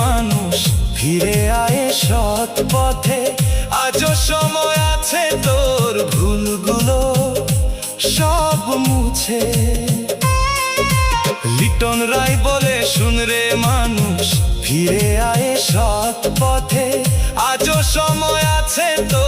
মানুষ ফিরে আয় সৎ পথে, আজও সময় আছে তোর ভুলগুলো সব মুছে। লিটন রায় বলে শুন রে মানুষ ফিরে আয় সৎ পথে, আজও সময় আছে তোর